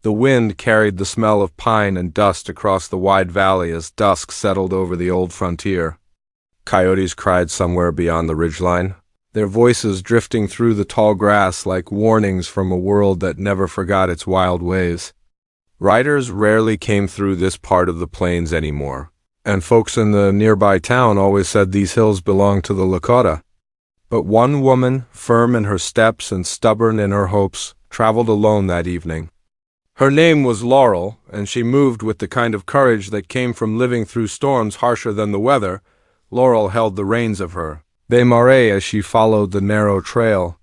The wind carried the smell of pine and dust across the wide valley as dusk settled over the old frontier. Coyotes cried somewhere beyond the ridgeline, their voices drifting through the tall grass like warnings from a world that never forgot its wild ways. Riders rarely came through this part of the plains anymore, and folks in the nearby town always said these hills belonged to the Lakota. But one woman, firm in her steps and stubborn in her hopes, traveled alone that evening. Her name was Laurel, and she moved with the kind of courage that came from living through storms harsher than the weather. Laurel held the reins of her Mare as she followed the narrow trail,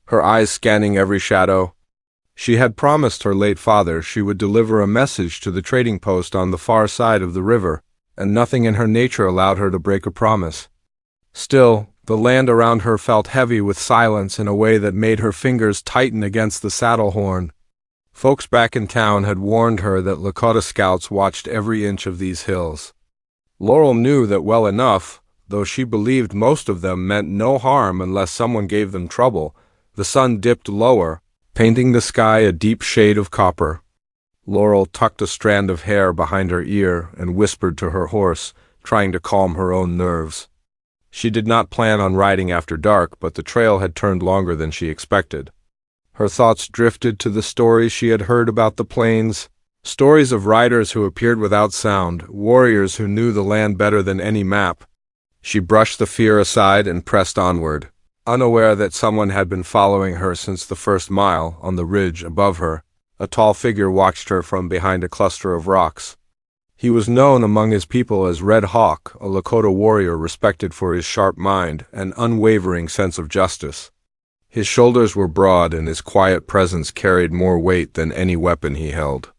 her eyes scanning every shadow. She had promised her late father she would deliver a message to the trading post on the far side of the river, and nothing in her nature allowed her to break a promise. Still, the land around her felt heavy with silence in a way that made her fingers tighten against the saddle horn. Folks back in town had warned her that Lakota scouts watched every inch of these hills. Laurel knew that well enough, though she believed most of them meant no harm unless someone gave them trouble. The sun dipped lower, painting the sky a deep shade of copper. Laurel tucked a strand of hair behind her ear and whispered to her horse, trying to calm her own nerves. She did not plan on riding after dark, but the trail had turned longer than she expected. Her thoughts drifted to the stories she had heard about the plains, stories of riders who appeared without sound, warriors who knew the land better than any map. She brushed the fear aside and pressed onward, unaware that someone had been following her since the first mile. On the ridge above her, a tall figure watched her from behind a cluster of rocks. He was known among his people as Red Hawk, a Lakota warrior respected for his sharp mind and unwavering sense of justice. His shoulders were broad and his quiet presence carried more weight than any weapon he held.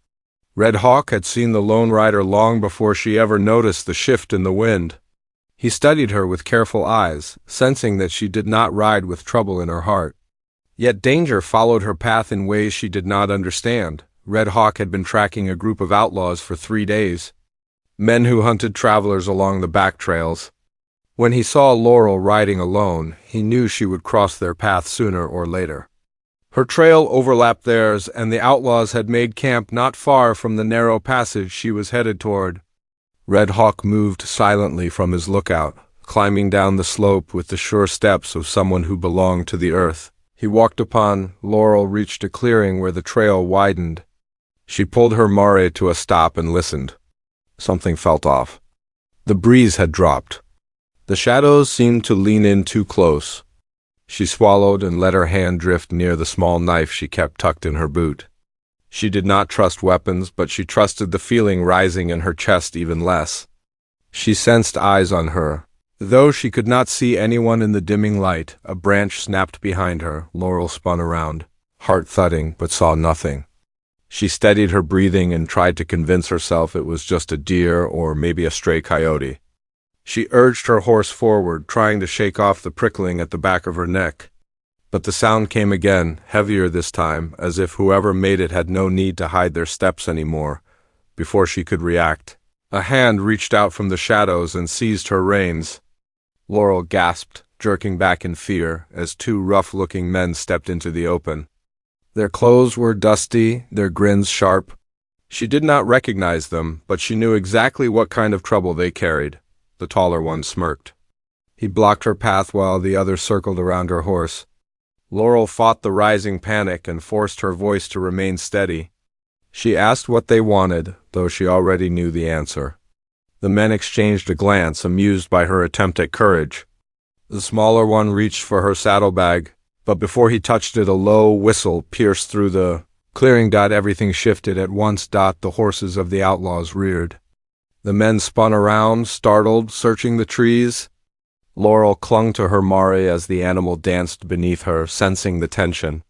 Red Hawk had seen the lone rider long before she ever noticed the shift in the wind. He studied her with careful eyes, sensing that she did not ride with trouble in her heart. Yet danger followed her path in ways she did not understand. Red Hawk had been tracking a group of outlaws for 3 days, men who hunted travelers along the back trails. When he saw Laurel riding alone, he knew she would cross their path sooner or later. Her trail overlapped theirs, and the outlaws had made camp not far from the narrow passage she was headed toward. Red Hawk moved silently from his lookout, climbing down the slope with the sure steps of someone who belonged to the earth. He walked upon Laurel reached a clearing where the trail widened. She pulled her mare to a stop and listened. Something felt off. The breeze had dropped. The shadows seemed to lean in too close. She swallowed and let her hand drift near the small knife she kept tucked in her boot. She did not trust weapons, but she trusted the feeling rising in her chest even less. She sensed eyes on her. Though she could not see anyone in the dimming light, a branch snapped behind her. Laurel spun around, heart thudding, but saw nothing. She steadied her breathing and tried to convince herself it was just a deer or maybe a stray coyote. She urged her horse forward, trying to shake off the prickling at the back of her neck. But the sound came again, heavier this time, as if whoever made it had no need to hide their steps anymore. Before she could react, a hand reached out from the shadows and seized her reins. Laurel gasped, jerking back in fear, as 2 rough-looking men stepped into the open. Their clothes were dusty, their grins sharp. She did not recognize them, but she knew exactly what kind of trouble they carried. The taller one smirked. He blocked her path while the other circled around her horse. Laurel fought the rising panic and forced her voice to remain steady. She asked what they wanted, though she already knew the answer. The men exchanged a glance, amused by her attempt at courage. The smaller one reached for her saddlebag, but before he touched it, a low whistle pierced through the clearing. Everything shifted at once. The horses of the outlaws reared. The men spun around, startled, searching the trees. Laurel clung to her mare as the animal danced beneath her, sensing the tension.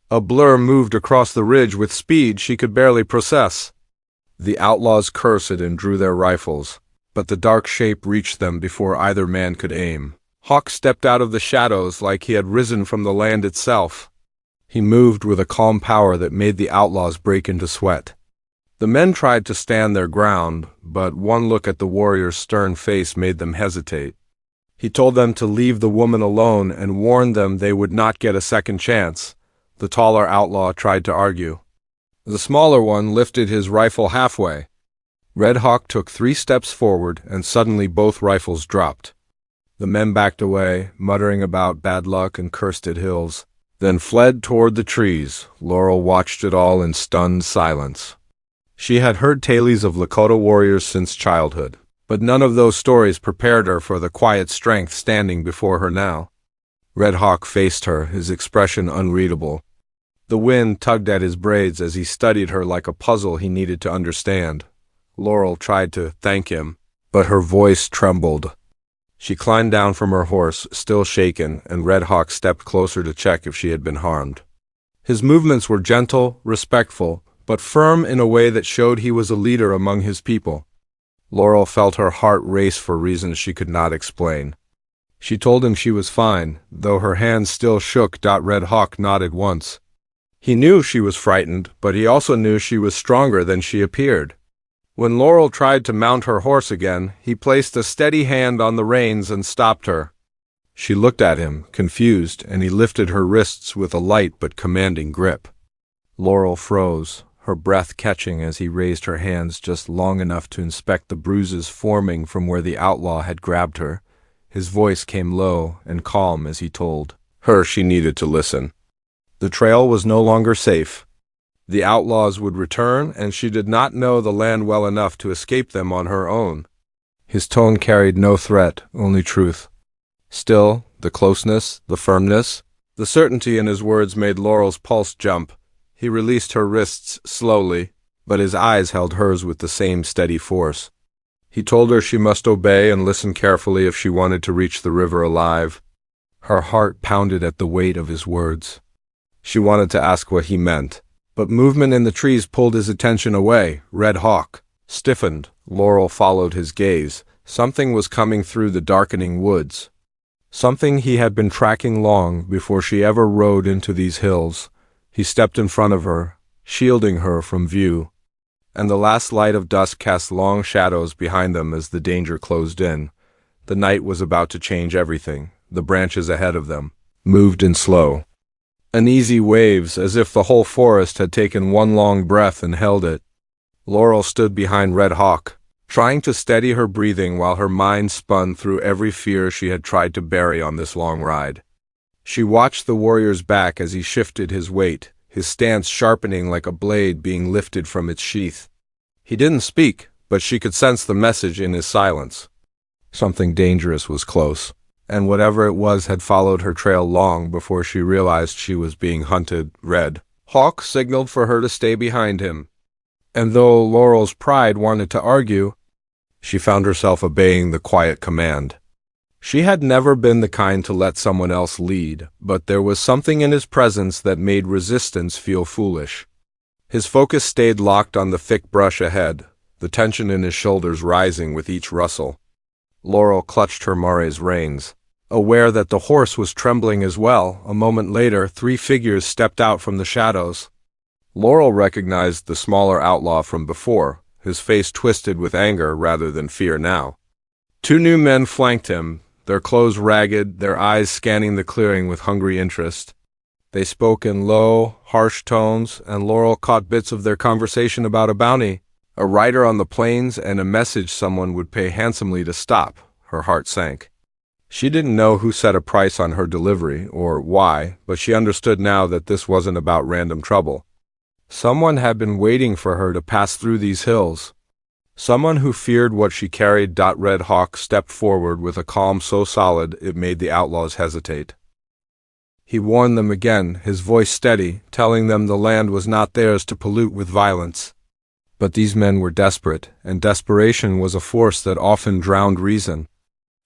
A blur moved across the ridge with speed she could barely process. The outlaws cursed and drew their rifles, but the dark shape reached them before either man could aim. Hawk stepped out of the shadows like he had risen from the land itself. He moved with a calm power that made the outlaws break into sweat. The men tried to stand their ground, but one look at the warrior's stern face made them hesitate. He told them to leave the woman alone and warned them they would not get a second chance. The taller outlaw tried to argue. The smaller one lifted his rifle halfway. Red Hawk took 3 steps forward, and suddenly both rifles dropped. The men backed away, muttering about bad luck and cursed hills, then fled toward the trees. Laurel watched it all in stunned silence. She had heard tales of Lakota warriors since childhood, but none of those stories prepared her for the quiet strength standing before her now. Red Hawk faced her, his expression unreadable. The wind tugged at his braids as he studied her like a puzzle he needed to understand. Laurel tried to thank him, but her voice trembled. She climbed down from her horse, still shaken, and Red Hawk stepped closer to check if she had been harmed. His movements were gentle, respectful, but firm in a way that showed he was a leader among his people. Laurel felt her heart race for reasons she could not explain. She told him she was fine, though her hands still shook. Red Hawk nodded once. He knew she was frightened, but he also knew she was stronger than she appeared. When Laurel tried to mount her horse again, he placed a steady hand on the reins and stopped her. She looked at him, confused, and he lifted her wrists with a light but commanding grip. Laurel froze, her breath catching as he raised her hands just long enough to inspect the bruises forming from where the outlaw had grabbed her. His voice came low and calm as he told her she needed to listen. The trail was no longer safe. The outlaws would return, and she did not know the land well enough to escape them on her own. His tone carried no threat, only truth. Still, the closeness, the firmness, the certainty in his words made Laurel's pulse jump. He released her wrists slowly, but his eyes held hers with the same steady force. He told her she must obey and listen carefully if she wanted to reach the river alive. Her heart pounded at the weight of his words. She wanted to ask what he meant, but movement in the trees pulled his attention away. Red Hawk stiffened. Laurel followed his gaze. Something was coming through the darkening woods. Something he had been tracking long before she ever rode into these hills. He stepped in front of her, shielding her from view, and the last light of dusk cast long shadows behind them as the danger closed in. The night was about to change everything. The branches ahead of them moved in slow, uneasy waves, as if the whole forest had taken one long breath and held it. Laurel stood behind Red Hawk, trying to steady her breathing while her mind spun through every fear she had tried to bury on this long ride. She watched the warrior's back as he shifted his weight, his stance sharpening like a blade being lifted from its sheath. He didn't speak, but she could sense the message in his silence. Something dangerous was close, and whatever it was had followed her trail long before she realized she was being hunted. Red Hawk signaled for her to stay behind him, and though Laurel's pride wanted to argue, she found herself obeying the quiet command. She had never been the kind to let someone else lead, but there was something in his presence that made resistance feel foolish. His focus stayed locked on the thick brush ahead, the tension in his shoulders rising with each rustle. Laurel clutched her mare's reins, aware that the horse was trembling as well. A moment later, 3 figures stepped out from the shadows. Laurel recognized the smaller outlaw from before, his face twisted with anger rather than fear now. 2 new men flanked him, their clothes ragged, their eyes scanning the clearing with hungry interest. They spoke in low, harsh tones, and Laurel caught bits of their conversation about a bounty, a rider on the plains, and a message someone would pay handsomely to stop. Her heart sank. She didn't know who set a price on her delivery, or why, but she understood now that this wasn't about random trouble. Someone had been waiting for her to pass through these hills. Someone who feared what she carried. Red Hawk stepped forward with a calm so solid it made the outlaws hesitate. He warned them again, his voice steady, telling them the land was not theirs to pollute with violence. But these men were desperate, and desperation was a force that often drowned reason.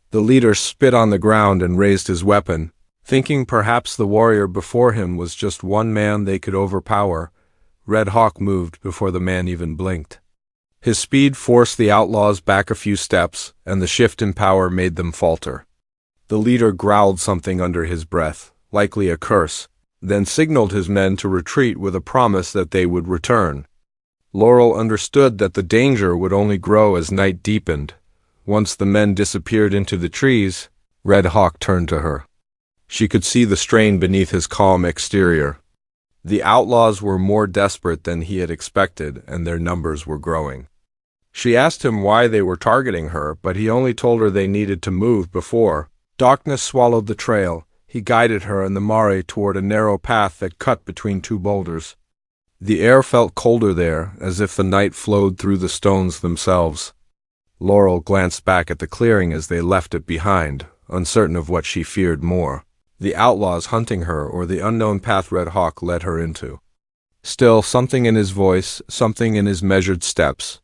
The leader spit on the ground and raised his weapon, thinking perhaps the warrior before him was just one man they could overpower. Red Hawk moved before the man even blinked. His speed forced the outlaws back a few steps, and the shift in power made them falter. The leader growled something under his breath, likely a curse, then signaled his men to retreat with a promise that they would return. Laurel understood that the danger would only grow as night deepened. Once the men disappeared into the trees, Red Hawk turned to her. She could see the strain beneath his calm exterior. The outlaws were more desperate than he had expected, and their numbers were growing. She asked him why they were targeting her, but he only told her they needed to move before darkness swallowed the trail. He guided her and the Mare toward a narrow path that cut between two boulders. The air felt colder there, as if the night flowed through the stones themselves. Laurel glanced back at the clearing as they left it behind, uncertain of what she feared more, the outlaws hunting her or the unknown path Red Hawk led her into. Still, something in his voice, something in his measured steps,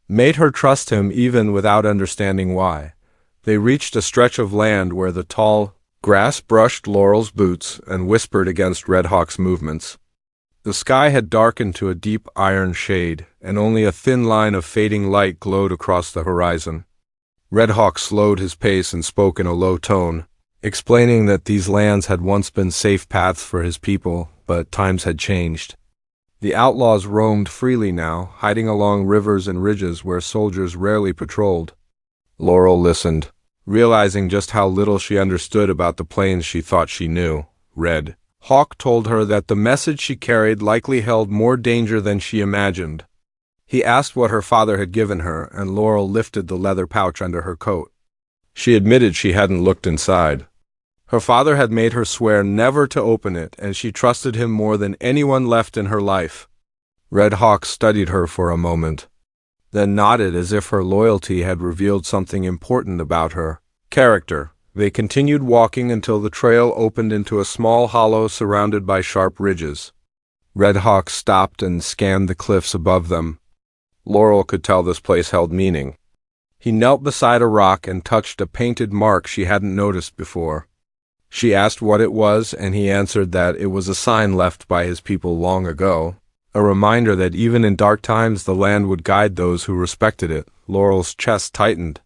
made her trust him even without understanding why. They reached a stretch of land where the tall grass brushed Laurel's boots and whispered against Red Hawk's movements. The sky had darkened to a deep iron shade, and only a thin line of fading light glowed across the horizon. Red Hawk slowed his pace and spoke in a low tone, explaining that these lands had once been safe paths for his people, but times had changed. The outlaws roamed freely now, hiding along rivers and ridges where soldiers rarely patrolled. Laurel listened, realizing just how little she understood about the plains she thought she knew. Red Hawk told her that the message she carried likely held more danger than she imagined. He asked what her father had given her, and Laurel lifted the leather pouch under her coat. She admitted she hadn't looked inside. Her father had made her swear never to open it, and she trusted him more than anyone left in her life. Red Hawk studied her for a moment, then nodded as if her loyalty had revealed something important about her character. They continued walking until the trail opened into a small hollow surrounded by sharp ridges. Red Hawk stopped and scanned the cliffs above them. Laurel could tell this place held meaning. He knelt beside a rock and touched a painted mark she hadn't noticed before. She asked what it was, and he answered that it was a sign left by his people long ago, a reminder that even in dark times the land would guide those who respected it. Laurel's chest tightened.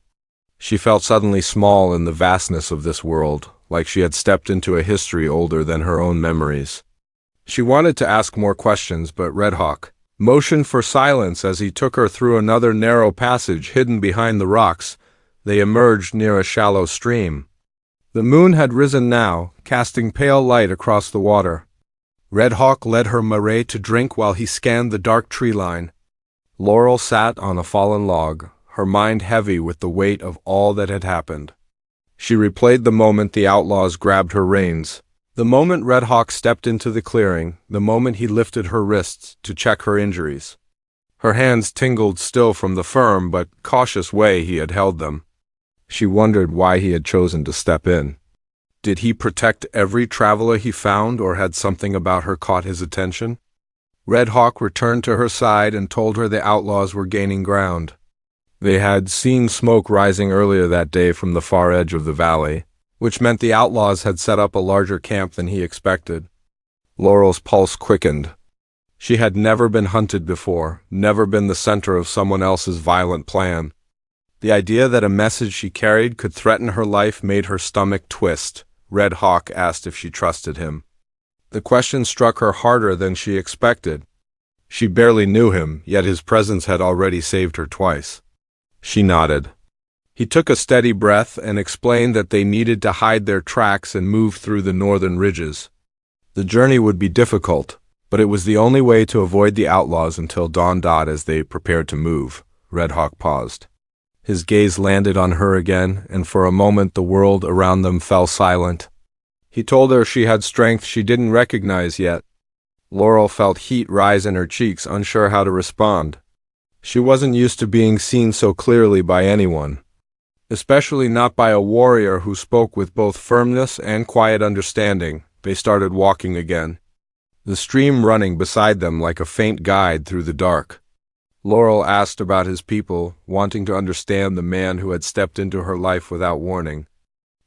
She felt suddenly small in the vastness of this world, like she had stepped into a history older than her own memories. She wanted to ask more questions, but Red Hawk motioned for silence as he took her through another narrow passage hidden behind the rocks. They emerged near a shallow stream. The moon had risen now, casting pale light across the water. Red Hawk led her Mare to drink while he scanned the dark tree line. Laurel sat on a fallen log, her mind heavy with the weight of all that had happened. She replayed the moment the outlaws grabbed her reins, the moment Red Hawk stepped into the clearing, the moment he lifted her wrists to check her injuries. Her hands tingled still from the firm but cautious way he had held them. She wondered why he had chosen to step in. Did he protect every traveler he found, or had something about her caught his attention? Red Hawk returned to her side and told her the outlaws were gaining ground. They had seen smoke rising earlier that day from the far edge of the valley, which meant the outlaws had set up a larger camp than he expected. Laurel's pulse quickened. She had never been hunted before, never been the center of someone else's violent plan. The idea that a message she carried could threaten her life made her stomach twist. Red Hawk asked if she trusted him. The question struck her harder than she expected. She barely knew him, yet his presence had already saved her twice. She nodded. He took a steady breath and explained that they needed to hide their tracks and move through the northern ridges. The journey would be difficult, but it was the only way to avoid the outlaws until dawn dawned as they prepared to move. Red Hawk paused. His gaze landed on her again, and for a moment the world around them fell silent. He told her she had strength she didn't recognize yet. Laurel felt heat rise in her cheeks, unsure how to respond. She wasn't used to being seen so clearly by anyone, especially not by a warrior who spoke with both firmness and quiet understanding. They started walking again, the stream running beside them like a faint guide through the dark. Laurel asked about his people, wanting to understand the man who had stepped into her life without warning.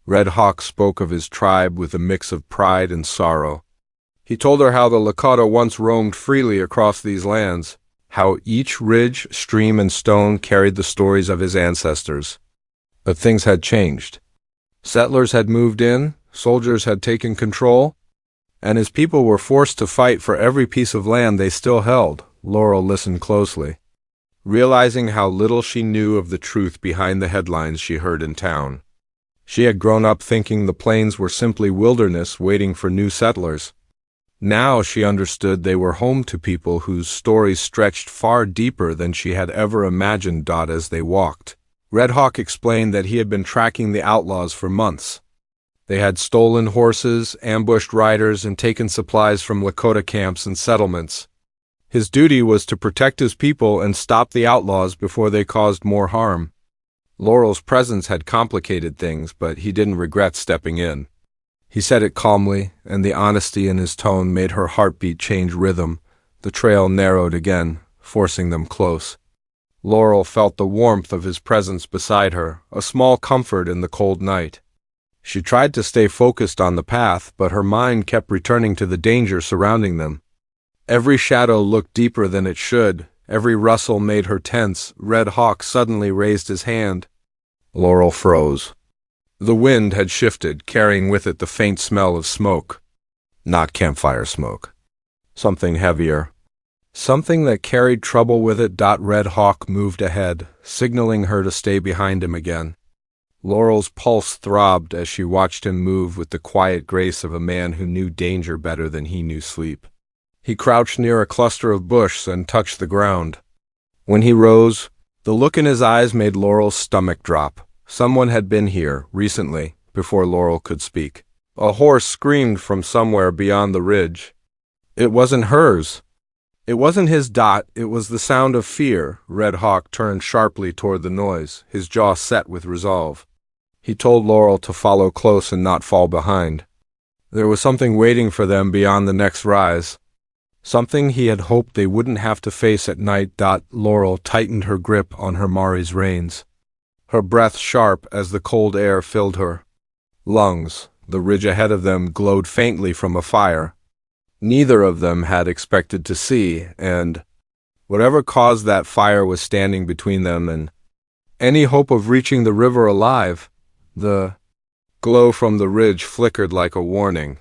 Red Hawk spoke of his tribe with a mix of pride and sorrow. He told her how the Lakota once roamed freely across these lands, how each ridge, stream, and stone carried the stories of his ancestors. But things had changed. Settlers had moved in, soldiers had taken control, and his people were forced to fight for every piece of land they still held. Laurel listened closely, realizing how little she knew of the truth behind the headlines she heard in town. She had grown up thinking the plains were simply wilderness waiting for new settlers. Now she understood they were home to people whose stories stretched far deeper than she had ever imagined. As they walked, Red Hawk explained that he had been tracking the outlaws for months. They had stolen horses, ambushed riders, and taken supplies from Lakota camps and settlements. His duty was to protect his people and stop the outlaws before they caused more harm. Laurel's presence had complicated things, but he didn't regret stepping in. He said it calmly, and the honesty in his tone made her heartbeat change rhythm. The trail narrowed again, forcing them close. Laurel felt the warmth of his presence beside her, a small comfort in the cold night. She tried to stay focused on the path, but her mind kept returning to the danger surrounding them. Every shadow looked deeper than it should. Every rustle made her tense. Red Hawk suddenly raised his hand. Laurel froze. The wind had shifted, carrying with it the faint smell of smoke. Not campfire smoke. Something heavier. Something that carried trouble with it. Red Hawk moved ahead, signaling her to stay behind him again. Laurel's pulse throbbed as she watched him move with the quiet grace of a man who knew danger better than he knew sleep. He crouched near a cluster of bush and touched the ground. When he rose, the look in his eyes made Laurel's stomach drop. Someone had been here, recently, before Laurel could speak. A horse screamed from somewhere beyond the ridge. It wasn't hers. It wasn't his. It was the sound of fear. Red Hawk turned sharply toward the noise, his jaw set with resolve. He told Laurel to follow close and not fall behind. There was something waiting for them beyond the next rise. Something he had hoped they wouldn't have to face at night. Laurel tightened her grip on her Mari's reins, her breath sharp as the cold air filled her lungs. The ridge ahead of them glowed faintly from a fire. Neither of them had expected to see, and whatever caused that fire was standing between them and any hope of reaching the river alive. The glow from the ridge flickered like a warning,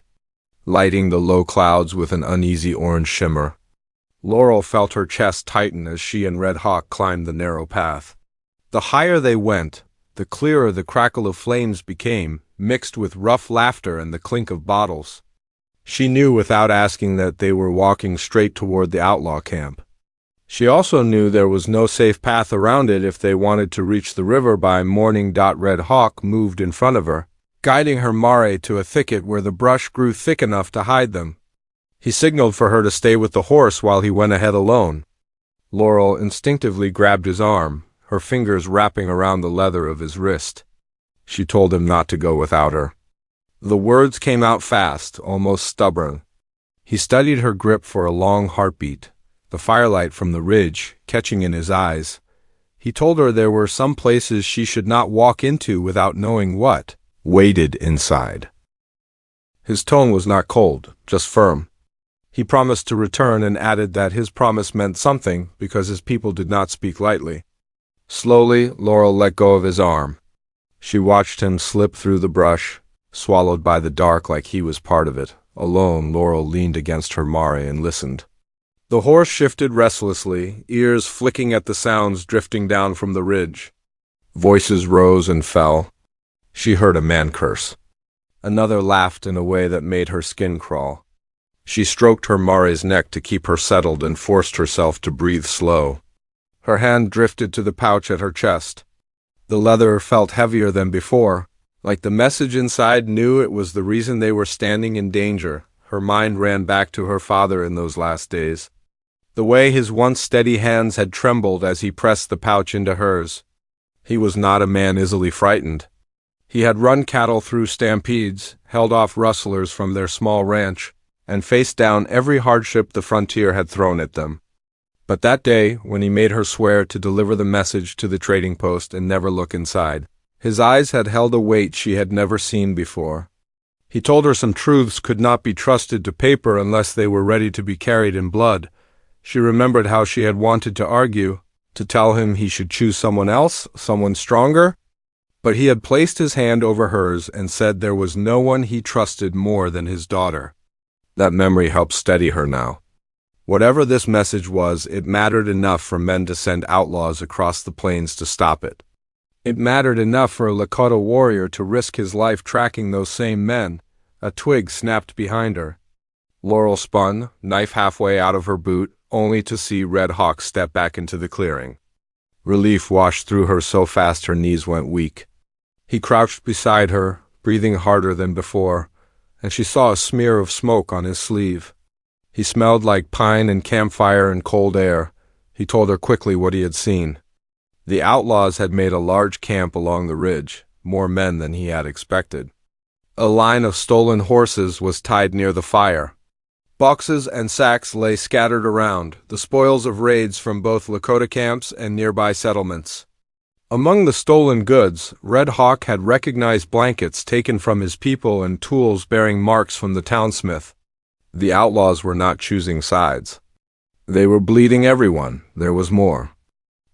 lighting the low clouds with an uneasy orange shimmer. Laurel felt her chest tighten as she and Red Hawk climbed the narrow path. The higher they went, the clearer the crackle of flames became, mixed with rough laughter and the clink of bottles. She knew without asking that they were walking straight toward the outlaw camp. She also knew there was no safe path around it if they wanted to reach the river by morning. Red Hawk moved in front of her, guiding her mare to a thicket where the brush grew thick enough to hide them. He signaled for her to stay with the horse while he went ahead alone. Laurel instinctively grabbed his arm, her fingers wrapping around the leather of his wrist. She told him not to go without her. The words came out fast, almost stubborn. He studied her grip for a long heartbeat, the firelight from the ridge catching in his eyes. He told her there were some places she should not walk into without knowing what waited inside. His tone was not cold, just firm. He promised to return and added that his promise meant something because his people did not speak lightly. Slowly, Laurel let go of his arm. She watched him slip through the brush, swallowed by the dark like he was part of it. Alone, Laurel leaned against her mare and listened. The horse shifted restlessly, ears flicking at the sounds drifting down from the ridge. Voices rose and fell. She heard a man curse. Another laughed in a way that made her skin crawl. She stroked her mare's neck to keep her settled and forced herself to breathe slow. Her hand drifted to the pouch at her chest. The leather felt heavier than before, like the message inside knew it was the reason they were standing in danger. Her mind ran back to her father in those last days. The way his once steady hands had trembled as he pressed the pouch into hers. He was not a man easily frightened. He had run cattle through stampedes, held off rustlers from their small ranch, and faced down every hardship the frontier had thrown at them. But that day, when he made her swear to deliver the message to the trading post and never look inside, his eyes had held a weight she had never seen before. He told her some truths could not be trusted to paper unless they were ready to be carried in blood. She remembered how she had wanted to argue, to tell him he should choose someone else, someone stronger. But he had placed his hand over hers and said there was no one he trusted more than his daughter. That memory helped steady her now. Whatever this message was, it mattered enough for men to send outlaws across the plains to stop it. It mattered enough for a Lakota warrior to risk his life tracking those same men. A twig snapped behind her. Laurel spun, knife halfway out of her boot, only to see Red Hawk step back into the clearing. Relief washed through her so fast her knees went weak. He crouched beside her, breathing harder than before, and she saw a smear of smoke on his sleeve. He smelled like pine and campfire and cold air. He told her quickly what he had seen. The outlaws had made a large camp along the ridge, more men than he had expected. A line of stolen horses was tied near the fire. Boxes and sacks lay scattered around, the spoils of raids from both Lakota camps and nearby settlements. Among the stolen goods, Red Hawk had recognized blankets taken from his people and tools bearing marks from the townsmith. The outlaws were not choosing sides. They were bleeding everyone. There was more.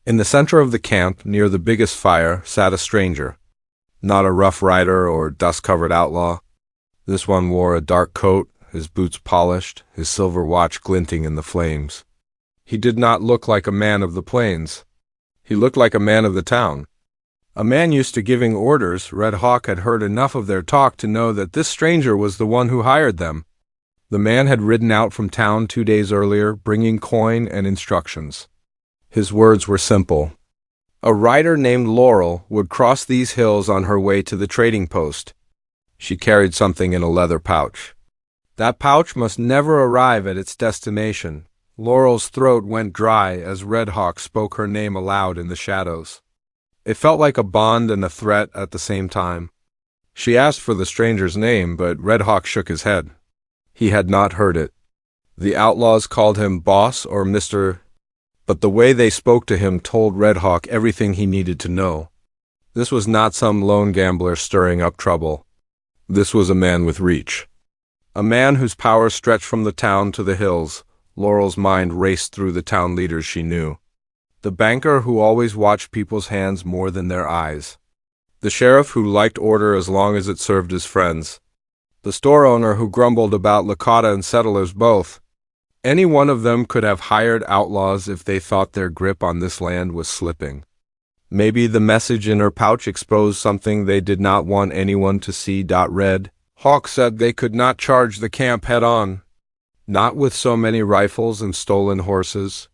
In the center of the camp, near the biggest fire, sat a stranger. Not a rough rider or dust-covered outlaw. This one wore a dark coat, his boots polished, his silver watch glinting in the flames. He did not look like a man of the plains. He looked like a man of the town. A man used to giving orders. Red Hawk had heard enough of their talk to know that this stranger was the one who hired them. The man had ridden out from town 2 days earlier, bringing coin and instructions. His words were simple. A rider named Laurel would cross these hills on her way to the trading post. She carried something in a leather pouch. That pouch must never arrive at its destination. Laurel's throat went dry as Red Hawk spoke her name aloud in the shadows. It felt like a bond and a threat at the same time. She asked for the stranger's name, but Red Hawk shook his head. He had not heard it. The outlaws called him boss or Mr., but the way they spoke to him told Red Hawk everything he needed to know. This was not some lone gambler stirring up trouble. This was a man with reach. A man whose power stretched from the town to the hills. Laurel's mind raced through the town leaders she knew. The banker who always watched people's hands more than their eyes. The sheriff who liked order as long as it served his friends. The store owner who grumbled about Lakota and settlers both. Any one of them could have hired outlaws if they thought their grip on this land was slipping. Maybe the message in her pouch exposed something they did not want anyone to see. Red Hawk said they could not charge the camp head-on. Not with so many rifles and stolen horses.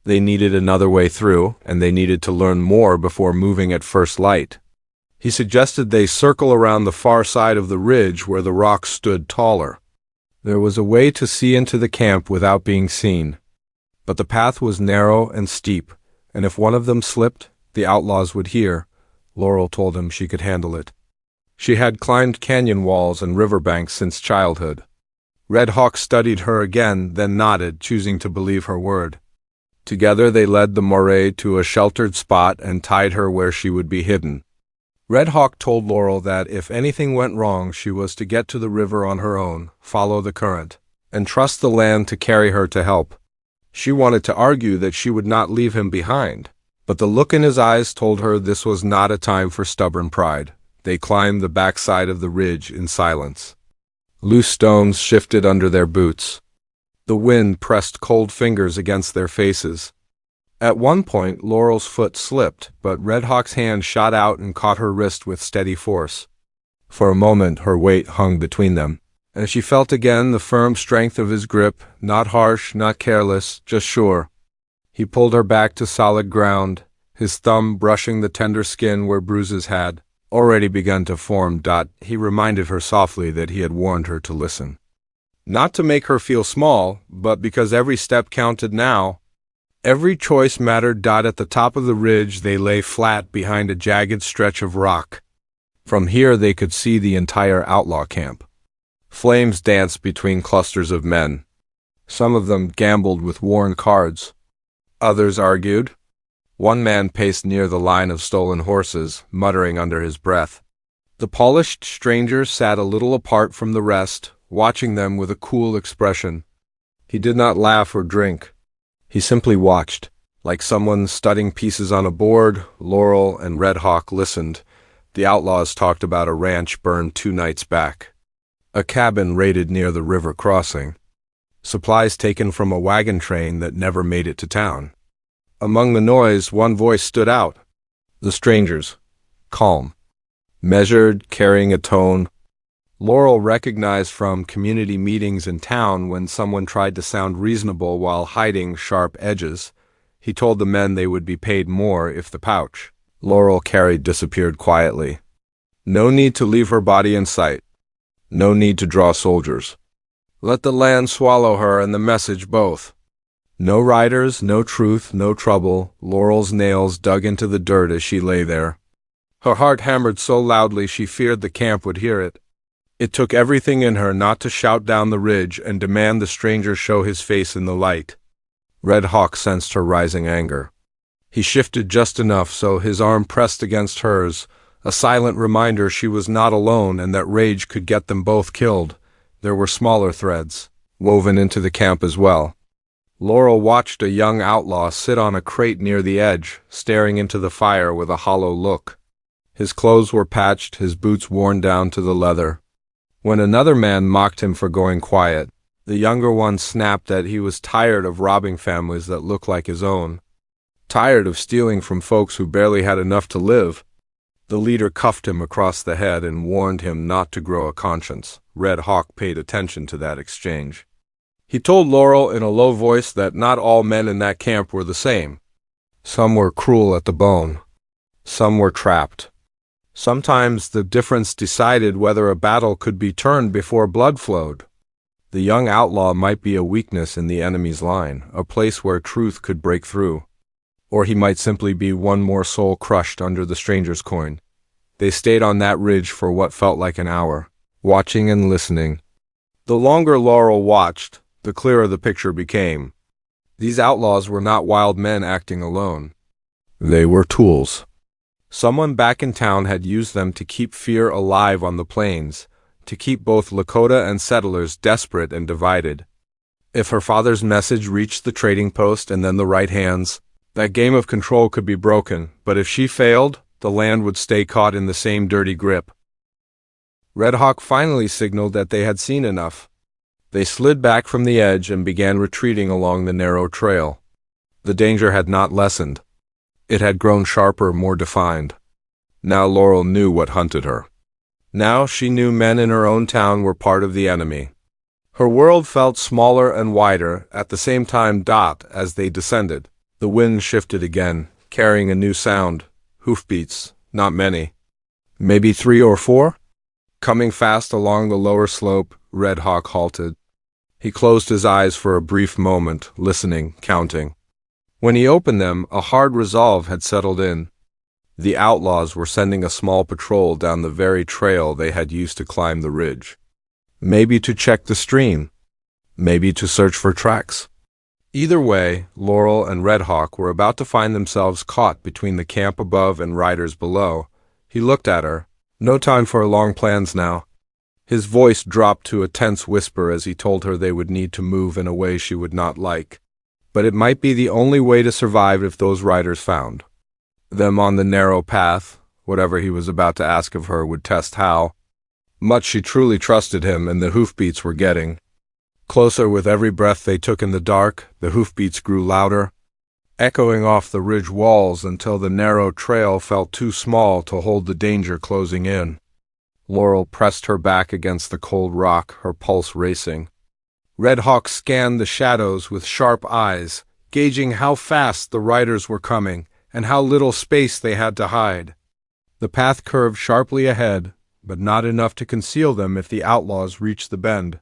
They needed another way through, and they needed to learn more before moving at first light. He suggested they circle around the far side of the ridge where the rocks stood taller. There was a way to see into the camp without being seen. But the path was narrow and steep, and if one of them slipped, the outlaws would hear. Laurel told him she could handle it. She had climbed canyon walls and riverbanks since childhood. Red Hawk studied her again, then nodded, choosing to believe her word. Together they led the moray to a sheltered spot and tied her where she would be hidden. Red Hawk told Laurel that if anything went wrong, she was to get to the river on her own, follow the current, and trust the land to carry her to help. She wanted to argue that she would not leave him behind, but the look in his eyes told her this was not a time for stubborn pride. They climbed the backside of the ridge in silence. Loose stones shifted under their boots. The wind pressed cold fingers against their faces. At one point, Laurel's foot slipped, but Red Hawk's hand shot out and caught her wrist with steady force. For a moment, her weight hung between them, and she felt again the firm strength of his grip, not harsh, not careless, just sure. He pulled her back to solid ground, his thumb brushing the tender skin where bruises had already begun to form. He reminded her softly that he had warned her to listen. Not to make her feel small, but because every step counted now. Every choice mattered. At the top of the ridge they lay flat behind a jagged stretch of rock. From here they could see the entire outlaw camp. Flames danced between clusters of men. Some of them gambled with worn cards. Others argued. One man paced near the line of stolen horses, muttering under his breath. The polished stranger sat a little apart from the rest, watching them with a cool expression. He did not laugh or drink. He simply watched. Like someone studying pieces on a board, Laurel and Red Hawk listened. The outlaws talked about a ranch burned 2 nights back. A cabin raided near the river crossing. Supplies taken from a wagon train that never made it to town. Among the noise, one voice stood out. The stranger's. Calm. Measured, carrying a tone. Laurel recognized from community meetings in town when someone tried to sound reasonable while hiding sharp edges. He told the men they would be paid more if the pouch Laurel carried disappeared quietly. No need to leave her body in sight. No need to draw soldiers. Let the land swallow her and the message both. No riders, no truth, no trouble. Laurel's nails dug into the dirt as she lay there. Her heart hammered so loudly she feared the camp would hear it. It took everything in her not to shout down the ridge and demand the stranger show his face in the light. Red Hawk sensed her rising anger. He shifted just enough so his arm pressed against hers, a silent reminder she was not alone and that rage could get them both killed. There were smaller threads, woven into the camp as well. Laurel watched a young outlaw sit on a crate near the edge, staring into the fire with a hollow look. His clothes were patched, his boots worn down to the leather. When another man mocked him for going quiet, the younger one snapped that he was tired of robbing families that looked like his own. Tired of stealing from folks who barely had enough to live. The leader cuffed him across the head and warned him not to grow a conscience. Red Hawk paid attention to that exchange. He told Laurel in a low voice that not all men in that camp were the same. Some were cruel at the bone. Some were trapped. Sometimes the difference decided whether a battle could be turned before blood flowed. The young outlaw might be a weakness in the enemy's line, a place where truth could break through. Or he might simply be one more soul crushed under the stranger's coin. They stayed on that ridge for what felt like an hour, watching and listening. The longer Laurel watched, the clearer the picture became. These outlaws were not wild men acting alone. They were tools. Someone back in town had used them to keep fear alive on the plains, to keep both Lakota and settlers desperate and divided. If her father's message reached the trading post and then the right hands, that game of control could be broken, but if she failed, the land would stay caught in the same dirty grip. Red Hawk finally signaled that they had seen enough. They slid back from the edge and began retreating along the narrow trail. The danger had not lessened. It had grown sharper, more defined. Now Laurel knew what hunted her. Now she knew men in her own town were part of the enemy. Her world felt smaller and wider, at the same time as they descended. The wind shifted again, carrying a new sound. Hoofbeats, not many. Maybe 3 or 4? Coming fast along the lower slope, Red Hawk halted. He closed his eyes for a brief moment, listening, counting. When he opened them, a hard resolve had settled in. The outlaws were sending a small patrol down the very trail they had used to climb the ridge. Maybe to check the stream. Maybe to search for tracks. Either way, Laurel and Red Hawk were about to find themselves caught between the camp above and riders below. He looked at her. No time for long plans now. His voice dropped to a tense whisper as he told her they would need to move in a way she would not like. But it might be the only way to survive if those riders found them on the narrow path. Whatever he was about to ask of her would test how much she truly trusted him, and the hoofbeats were getting closer with every breath they took in the dark. The hoofbeats grew louder, echoing off the ridge walls until the narrow trail felt too small to hold the danger closing in. Laurel pressed her back against the cold rock, her pulse racing. Red Hawk scanned the shadows with sharp eyes, gauging how fast the riders were coming and how little space they had to hide. The path curved sharply ahead, but not enough to conceal them if the outlaws reached the bend.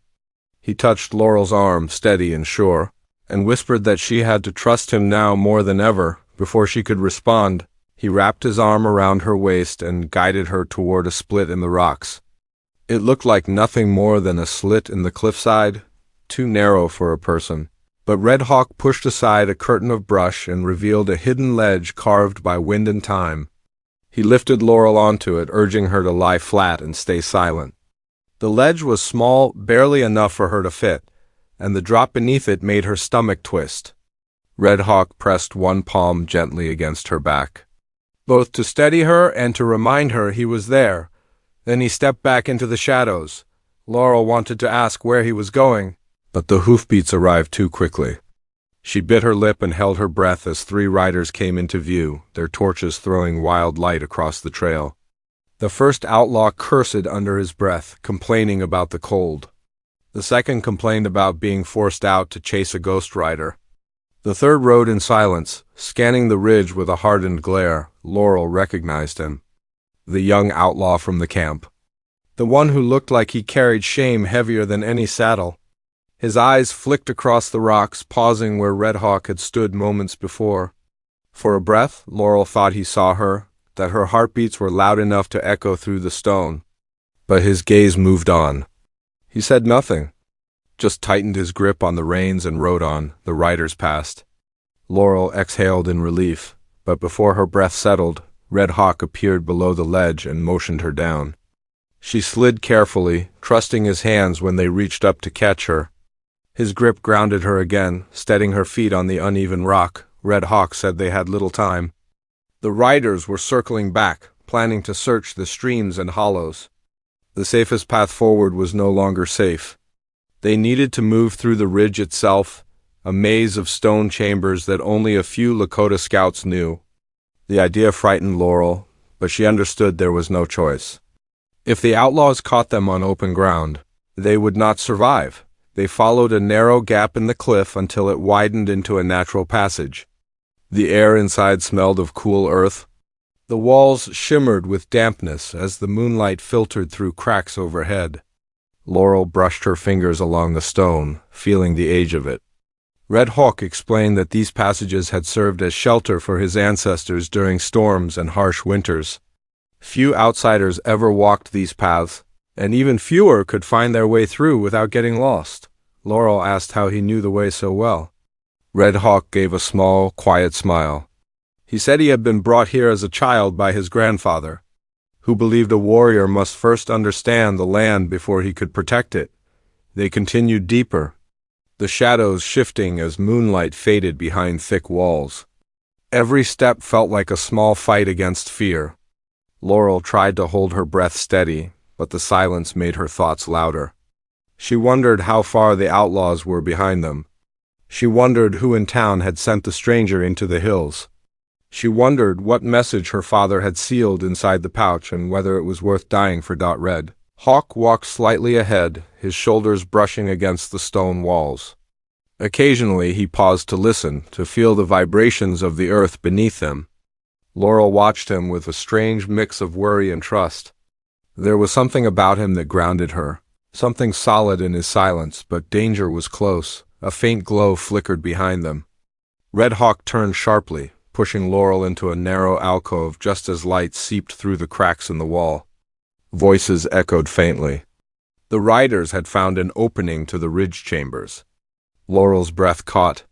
He touched Laurel's arm, steady and sure, and whispered that she had to trust him now more than ever. Before she could respond, he wrapped his arm around her waist and guided her toward a split in the rocks. It looked like nothing more than a slit in the cliffside, too narrow for a person, but Red Hawk pushed aside a curtain of brush and revealed a hidden ledge carved by wind and time. He lifted Laurel onto it, urging her to lie flat and stay silent. The ledge was small, barely enough for her to fit, and the drop beneath it made her stomach twist. Red Hawk pressed one palm gently against her back, both to steady her and to remind her he was there. Then he stepped back into the shadows. Laurel wanted to ask where he was going, but the hoofbeats arrived too quickly. She bit her lip and held her breath as 3 riders came into view, their torches throwing wild light across the trail. The first outlaw cursed under his breath, complaining about the cold. The second complained about being forced out to chase a ghost rider. The third rode in silence, scanning the ridge with a hardened glare. Laurel recognized him. The young outlaw from the camp. The one who looked like he carried shame heavier than any saddle. His eyes flicked across the rocks, pausing where Red Hawk had stood moments before. For a breath, Laurel thought he saw her, that her heartbeats were loud enough to echo through the stone. But his gaze moved on. He said nothing, just tightened his grip on the reins and rode on. The riders passed. Laurel exhaled in relief, but before her breath settled, Red Hawk appeared below the ledge and motioned her down. She slid carefully, trusting his hands when they reached up to catch her. His grip grounded her again, steadying her feet on the uneven rock. Red Hawk said they had little time. The riders were circling back, planning to search the streams and hollows. The safest path forward was no longer safe. They needed to move through the ridge itself, a maze of stone chambers that only a few Lakota scouts knew. The idea frightened Laurel, but she understood there was no choice. If the outlaws caught them on open ground, they would not survive. They followed a narrow gap in the cliff until it widened into a natural passage. The air inside smelled of cool earth. The walls shimmered with dampness as the moonlight filtered through cracks overhead. Laurel brushed her fingers along the stone, feeling the age of it. Red Hawk explained that these passages had served as shelter for his ancestors during storms and harsh winters. Few outsiders ever walked these paths, and even fewer could find their way through without getting lost. Laurel asked how he knew the way so well. Red Hawk gave a small, quiet smile. He said he had been brought here as a child by his grandfather, who believed a warrior must first understand the land before he could protect it. They continued deeper, the shadows shifting as moonlight faded behind thick walls. Every step felt like a small fight against fear. Laurel tried to hold her breath steady, but the silence made her thoughts louder. She wondered how far the outlaws were behind them. She wondered who in town had sent the stranger into the hills. She wondered what message her father had sealed inside the pouch and whether it was worth dying for. Red Hawk walked slightly ahead, his shoulders brushing against the stone walls. Occasionally he paused to listen, to feel the vibrations of the earth beneath him. Laurel watched him with a strange mix of worry and trust. There was something about him that grounded her, something solid in his silence, but danger was close. A faint glow flickered behind them. Red Hawk turned sharply, pushing Laurel into a narrow alcove just as light seeped through the cracks in the wall. Voices echoed faintly. The riders had found an opening to the ridge chambers. Laurel's breath caught.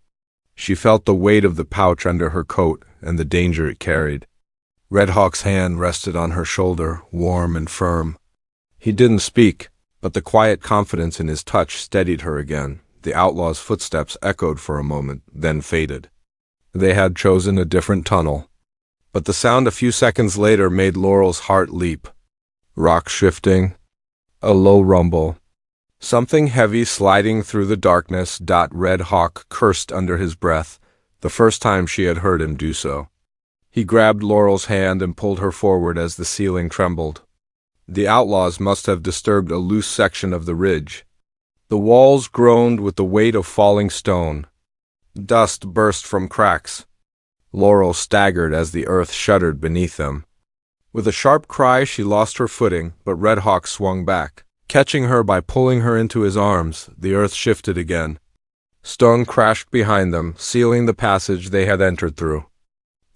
She felt the weight of the pouch under her coat and the danger it carried. Red Hawk's hand rested on her shoulder, warm and firm. He didn't speak, but the quiet confidence in his touch steadied her again. The outlaw's footsteps echoed for a moment, then faded. They had chosen a different tunnel. But the sound a few seconds later made Laurel's heart leap. Rock shifting, a low rumble. Something heavy sliding through the darkness. Red Hawk cursed under his breath, the first time she had heard him do so. He grabbed Laurel's hand and pulled her forward as the ceiling trembled. The outlaws must have disturbed a loose section of the ridge. The walls groaned with the weight of falling stone. Dust burst from cracks. Laurel staggered as the earth shuddered beneath them. With a sharp cry, she lost her footing, but Red Hawk swung back. Catching her by pulling her into his arms, the earth shifted again. Stone crashed behind them, sealing the passage they had entered through.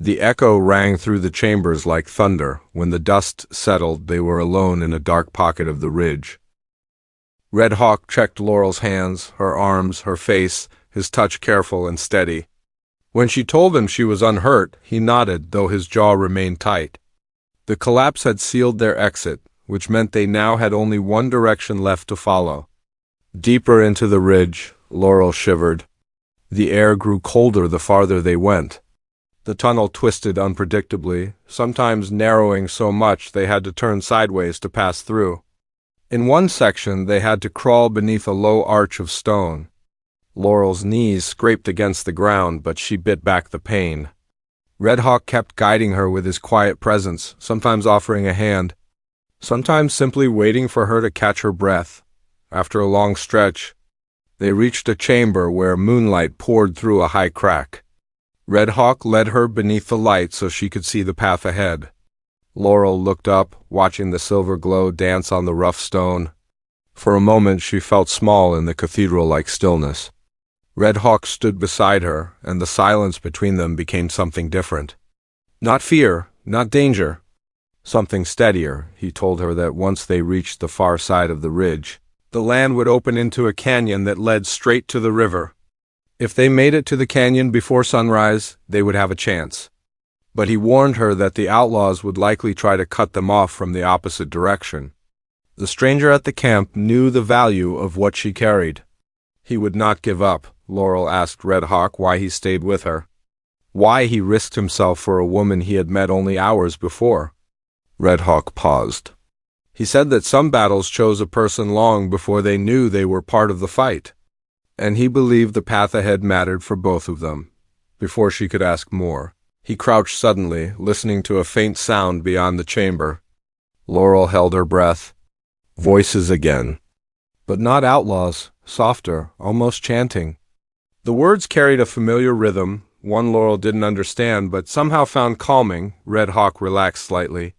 The echo rang through the chambers like thunder. When the dust settled, they were alone in a dark pocket of the ridge. Red Hawk checked Laurel's hands, her arms, her face, his touch careful and steady. When she told him she was unhurt, he nodded, though his jaw remained tight. The collapse had sealed their exit, which meant they now had only one direction left to follow. Deeper into the ridge, Laurel shivered. The air grew colder the farther they went. The tunnel twisted unpredictably, sometimes narrowing so much they had to turn sideways to pass through. In one section, they had to crawl beneath a low arch of stone. Laurel's knees scraped against the ground, but she bit back the pain. Red Hawk kept guiding her with his quiet presence, sometimes offering a hand. sometimes simply waiting for her to catch her breath. After a long stretch, they reached a chamber where moonlight poured through a high crack. Red Hawk led her beneath the light so she could see the path ahead. Laurel looked up, watching the silver glow dance on the rough stone. For a moment she felt small in the cathedral-like stillness. Red Hawk stood beside her, and the silence between them became something different. Not fear, not danger. Something steadier. He told her that once they reached the far side of the ridge, the land would open into a canyon that led straight to the river. If they made it to the canyon before sunrise, they would have a chance. But he warned her that the outlaws would likely try to cut them off from the opposite direction. The stranger at the camp knew the value of what she carried. He would not give up. Laurel asked Red Hawk why he stayed with her. Why he risked himself for a woman he had met only hours before. Red Hawk paused. He said that some battles chose a person long before they knew they were part of the fight, and he believed the path ahead mattered for both of them. Before she could ask more, he crouched suddenly, listening to a faint sound beyond the chamber. Laurel held her breath. Voices again. But not outlaws, softer, almost chanting. The words carried a familiar rhythm, one Laurel didn't understand but somehow found calming. Red Hawk relaxed slightly.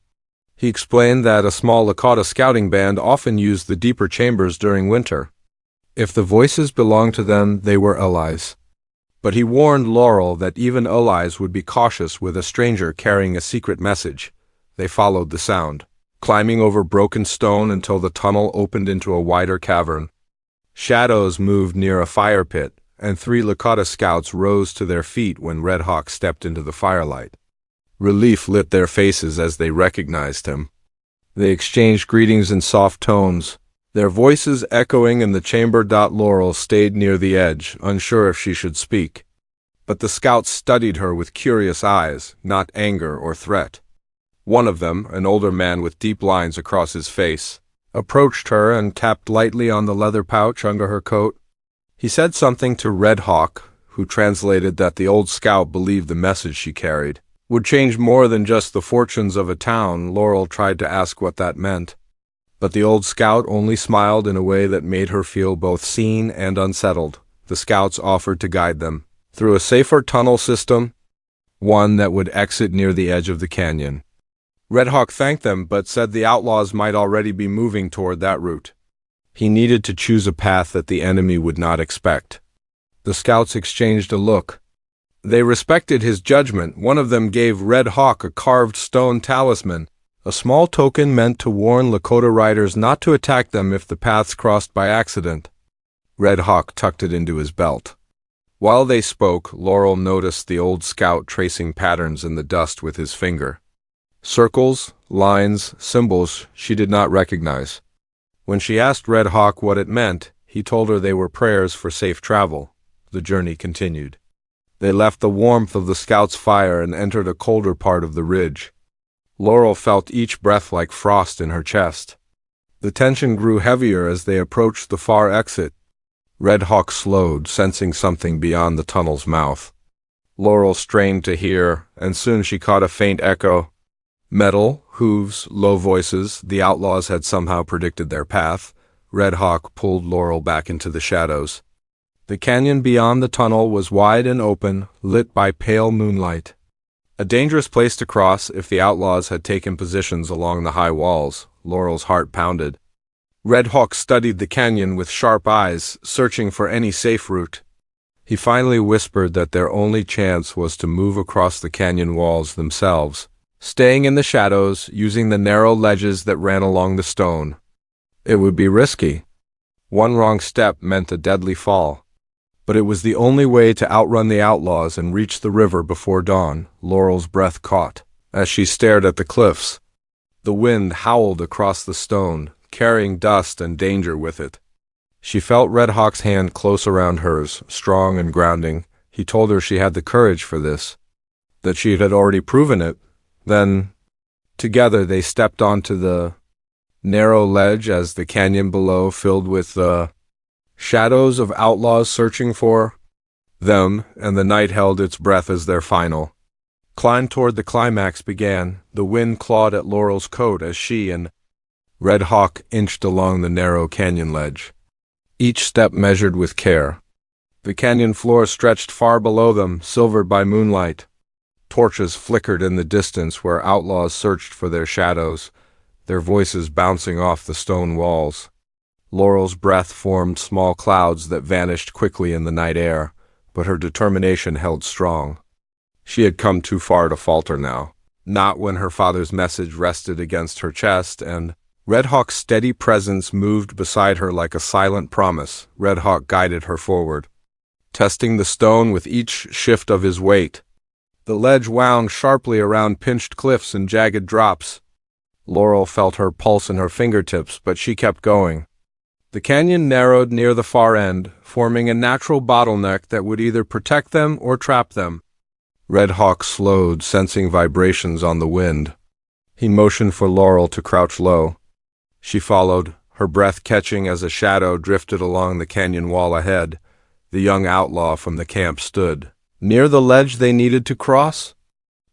He explained that a small Lakota scouting band often used the deeper chambers during winter. If the voices belonged to them, they were allies. But he warned Laurel that even allies would be cautious with a stranger carrying a secret message. They followed the sound, climbing over broken stone until the tunnel opened into a wider cavern. Shadows moved near a fire pit, and 3 Lakota scouts rose to their feet when Red Hawk stepped into the firelight. Relief lit their faces as they recognized him. They exchanged greetings in soft tones, their voices echoing in the chamber. Laurel stayed near the edge, unsure if she should speak. But the scouts studied her with curious eyes, not anger or threat. One of them, an older man with deep lines across his face, approached her and tapped lightly on the leather pouch under her coat. He said something to Red Hawk, who translated that the old scout believed the message she carried would change more than just the fortunes of a town. Laurel tried to ask what that meant, but the old scout only smiled in a way that made her feel both seen and unsettled. The scouts offered to guide them through a safer tunnel system, one that would exit near the edge of the canyon. Red Hawk thanked them but said the outlaws might already be moving toward that route. He needed to choose a path that the enemy would not expect. The scouts exchanged a look. They respected his judgment. One of them gave Red Hawk a carved stone talisman, a small token meant to warn Lakota riders not to attack them if the paths crossed by accident. Red Hawk tucked it into his belt. While they spoke, Laurel noticed the old scout tracing patterns in the dust with his finger. Circles, lines, symbols she did not recognize. When she asked Red Hawk what it meant, he told her they were prayers for safe travel. The journey continued. They left the warmth of the scouts' fire and entered a colder part of the ridge. Laurel felt each breath like frost in her chest. The tension grew heavier as they approached the far exit. Red Hawk slowed, sensing something beyond the tunnel's mouth. Laurel strained to hear, and soon she caught a faint echo. Metal, hooves, low voices. The outlaws had somehow predicted their path. Red Hawk pulled Laurel back into the shadows. The canyon beyond the tunnel was wide and open, lit by pale moonlight. A dangerous place to cross if the outlaws had taken positions along the high walls. Laurel's heart pounded. Red Hawk studied the canyon with sharp eyes, searching for any safe route. He finally whispered that their only chance was to move across the canyon walls themselves, staying in the shadows, using the narrow ledges that ran along the stone. It would be risky. One wrong step meant a deadly fall. But it was the only way to outrun the outlaws and reach the river before dawn. Laurel's breath caught as she stared at the cliffs. The wind howled across the stone, carrying dust and danger with it. She felt Red Hawk's hand close around hers, strong and grounding. He told her she had the courage for this, that she had already proven it. Then, together they stepped onto the narrow ledge as the canyon below filled with the shadows of outlaws searching for them, and the night held its breath as their final climb toward the climax began. The wind clawed at Laurel's coat as she and Red Hawk inched along the narrow canyon ledge, each step measured with care. The canyon floor stretched far below them, silvered by moonlight. Torches flickered in the distance where outlaws searched for their shadows, their voices bouncing off the stone walls. Laurel's breath formed small clouds that vanished quickly in the night air, but her determination held strong. She had come too far to falter now, not when her father's message rested against her chest, and Red Hawk's steady presence moved beside her like a silent promise. Red Hawk guided her forward, testing the stone with each shift of his weight. The ledge wound sharply around pinched cliffs and jagged drops. Laurel felt her pulse in her fingertips, but she kept going. The canyon narrowed near the far end, forming a natural bottleneck that would either protect them or trap them. Red Hawk slowed, sensing vibrations on the wind. He motioned for Laurel to crouch low. She followed, her breath catching as a shadow drifted along the canyon wall ahead. The young outlaw from the camp stood. Near the ledge they needed to cross?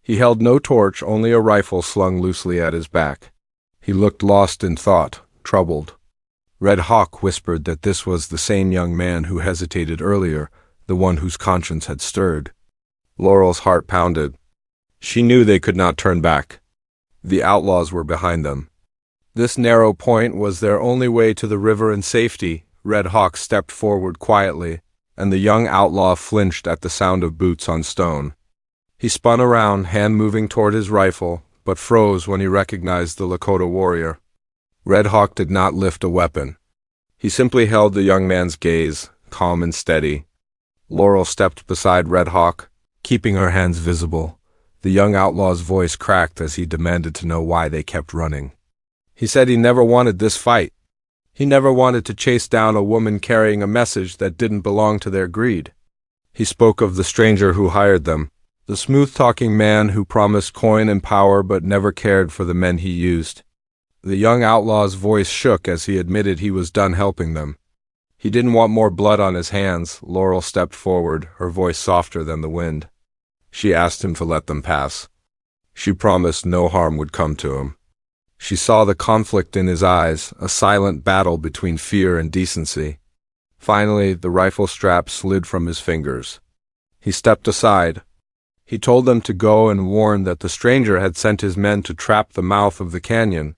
He held no torch, only a rifle slung loosely at his back. He looked lost in thought, troubled. Red Hawk whispered that this was the same young man who hesitated earlier, the one whose conscience had stirred. Laurel's heart pounded. She knew they could not turn back. The outlaws were behind them. This narrow point was their only way to the river and safety. Red Hawk stepped forward quietly, and the young outlaw flinched at the sound of boots on stone. He spun around, hand moving toward his rifle, but froze when he recognized the Lakota warrior. Red Hawk did not lift a weapon. He simply held the young man's gaze, calm and steady. Laurel stepped beside Red Hawk, keeping her hands visible. The young outlaw's voice cracked as he demanded to know why they kept running. He said he never wanted this fight. He never wanted to chase down a woman carrying a message that didn't belong to their greed. He spoke of the stranger who hired them, the smooth-talking man who promised coin and power but never cared for the men he used. The young outlaw's voice shook as he admitted he was done helping them. He didn't want more blood on his hands. Laurel stepped forward, her voice softer than the wind. She asked him to let them pass. She promised no harm would come to him. She saw the conflict in his eyes, a silent battle between fear and decency. Finally, the rifle strap slid from his fingers. He stepped aside. He told them to go and warned that the stranger had sent his men to trap the mouth of the canyon.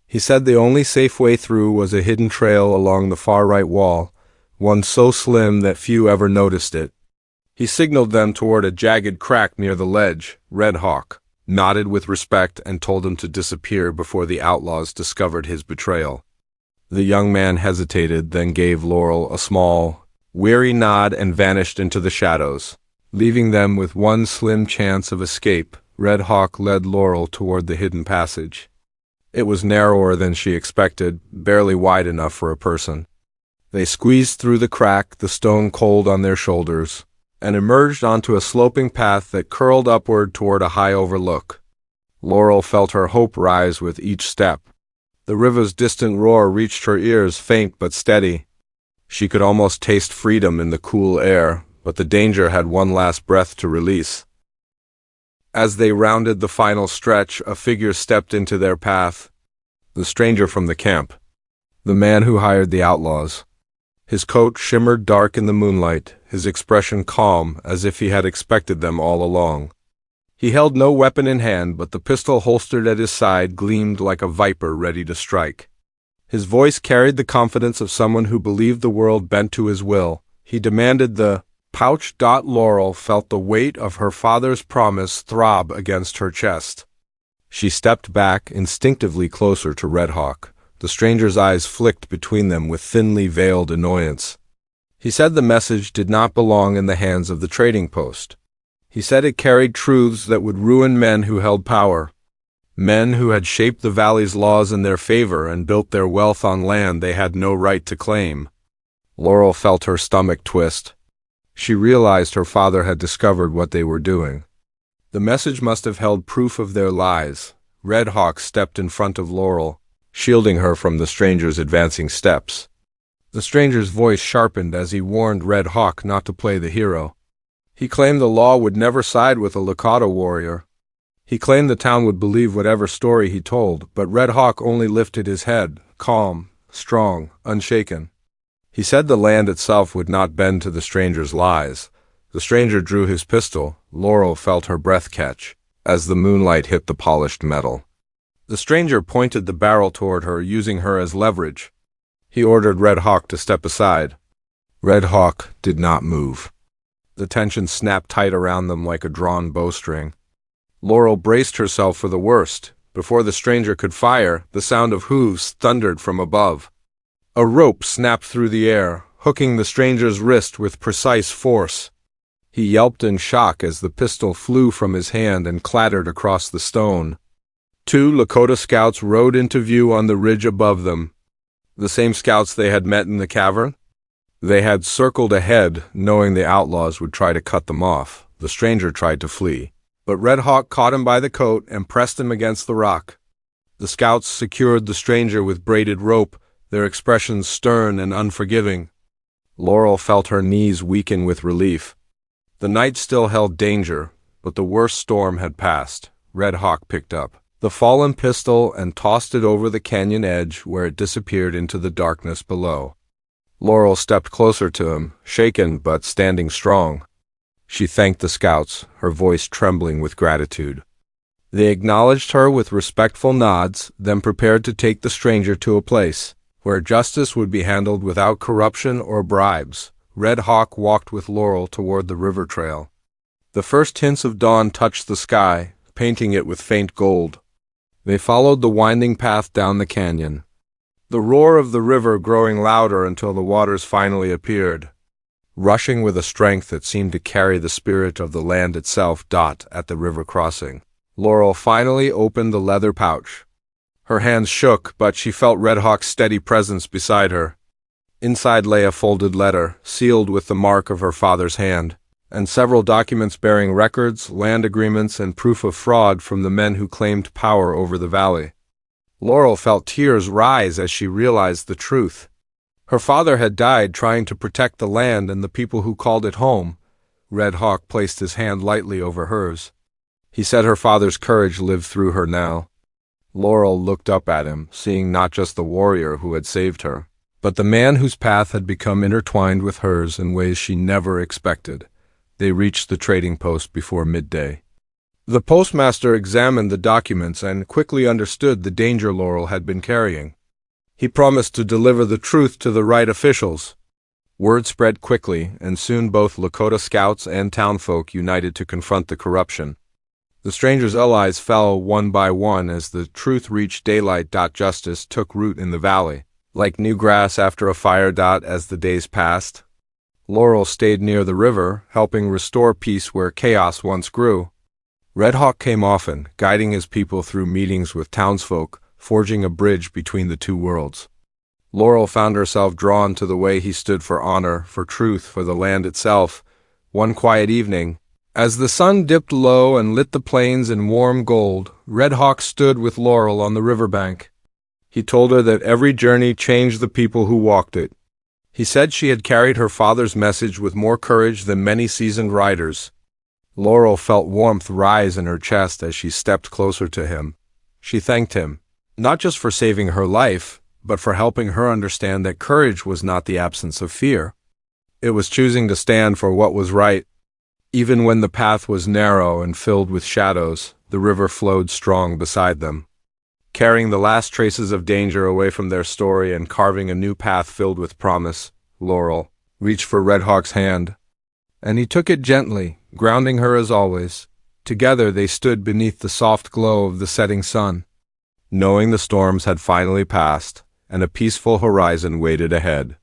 He said the only safe way through was a hidden trail along the far right wall, one so slim that few ever noticed it. He signaled them toward a jagged crack near the ledge. Red Hawk nodded with respect and told him to disappear before the outlaws discovered his betrayal. The young man hesitated, then gave Laurel a small, weary nod and vanished into the shadows. Leaving them with one slim chance of escape, Red Hawk led Laurel toward the hidden passage. It was narrower than she expected, barely wide enough for a person. They squeezed through the crack, the stone cold on their shoulders, and emerged onto a sloping path that curled upward toward a high overlook. Laurel felt her hope rise with each step. The river's distant roar reached her ears, faint but steady. She could almost taste freedom in the cool air, but the danger had one last breath to release. As they rounded the final stretch, a figure stepped into their path. The stranger from the camp. The man who hired the outlaws. His coat shimmered dark in the moonlight, his expression calm, as if he had expected them all along. He held no weapon in hand, but the pistol holstered at his side gleamed like a viper ready to strike. His voice carried the confidence of someone who believed the world bent to his will. He demanded the pouch. Laurel felt the weight of her father's promise throb against her chest. She stepped back, instinctively closer to Red Hawk. The stranger's eyes flicked between them with thinly veiled annoyance. He said the message did not belong in the hands of the trading post. He said it carried truths that would ruin men who held power, men who had shaped the valley's laws in their favor and built their wealth on land they had no right to claim. Laurel felt her stomach twist. She realized her father had discovered what they were doing. The message must have held proof of their lies. Red Hawk stepped in front of Laurel, shielding her from the stranger's advancing steps. The stranger's voice sharpened as he warned Red Hawk not to play the hero. He claimed the law would never side with a Lakota warrior. He claimed the town would believe whatever story he told, but Red Hawk only lifted his head, calm, strong, unshaken. He said the land itself would not bend to the stranger's lies. The stranger drew his pistol. Laurel felt her breath catch as the moonlight hit the polished metal. The stranger pointed the barrel toward her, using her as leverage. He ordered Red Hawk to step aside. Red Hawk did not move. The tension snapped tight around them like a drawn bowstring. Laurel braced herself for the worst. Before the stranger could fire, the sound of hooves thundered from above. A rope snapped through the air, hooking the stranger's wrist with precise force. He yelped in shock as the pistol flew from his hand and clattered across the stone. 2 Lakota scouts rode into view on the ridge above them. The same scouts they had met in the cavern? They had circled ahead, knowing the outlaws would try to cut them off. The stranger tried to flee, but Red Hawk caught him by the coat and pressed him against the rock. The scouts secured the stranger with braided rope, their expressions stern and unforgiving. Laurel felt her knees weaken with relief. The night still held danger, but the worst storm had passed. Red Hawk picked up the fallen pistol and tossed it over the canyon edge, where it disappeared into the darkness below. Laurel stepped closer to him, shaken but standing strong. She thanked the scouts, her voice trembling with gratitude. They acknowledged her with respectful nods, then prepared to take the stranger to a place where justice would be handled without corruption or bribes. Red Hawk walked with Laurel toward the river trail. The first hints of dawn touched the sky, painting it with faint gold. They followed the winding path down the canyon, the roar of the river growing louder until the waters finally appeared, rushing with a strength that seemed to carry the spirit of the land itself. At the river crossing, Laurel finally opened the leather pouch. Her hands shook, but she felt Red Hawk's steady presence beside her. Inside lay a folded letter, sealed with the mark of her father's hand, and several documents bearing records, land agreements, and proof of fraud from the men who claimed power over the valley. Laurel felt tears rise as she realized the truth. Her father had died trying to protect the land and the people who called it home. Red Hawk placed his hand lightly over hers. He said her father's courage lived through her now. Laurel looked up at him, seeing not just the warrior who had saved her, but the man whose path had become intertwined with hers in ways she never expected. They reached the trading post before midday. The postmaster examined the documents and quickly understood the danger Laurel had been carrying. He promised to deliver the truth to the right officials. Word spread quickly, and soon both Lakota scouts and townfolk united to confront the corruption. The stranger's allies fell one by one as the truth reached daylight. Justice took root in the valley, like new grass after a fire. As the days passed, Laurel stayed near the river, helping restore peace where chaos once grew. Red Hawk came often, guiding his people through meetings with townsfolk, forging a bridge between the two worlds. Laurel found herself drawn to the way he stood for honor, for truth, for the land itself. One quiet evening, as the sun dipped low and lit the plains in warm gold, Red Hawk stood with Laurel on the riverbank. He told her that every journey changed the people who walked it. He said she had carried her father's message with more courage than many seasoned riders. Laurel felt warmth rise in her chest as she stepped closer to him. She thanked him, not just for saving her life, but for helping her understand that courage was not the absence of fear. It was choosing to stand for what was right. Even when the path was narrow and filled with shadows, the river flowed strong beside them, carrying the last traces of danger away from their story and carving a new path filled with promise. Laurel reached for Red Hawk's hand, and he took it gently, grounding her as always. Together they stood beneath the soft glow of the setting sun, knowing the storms had finally passed and a peaceful horizon waited ahead.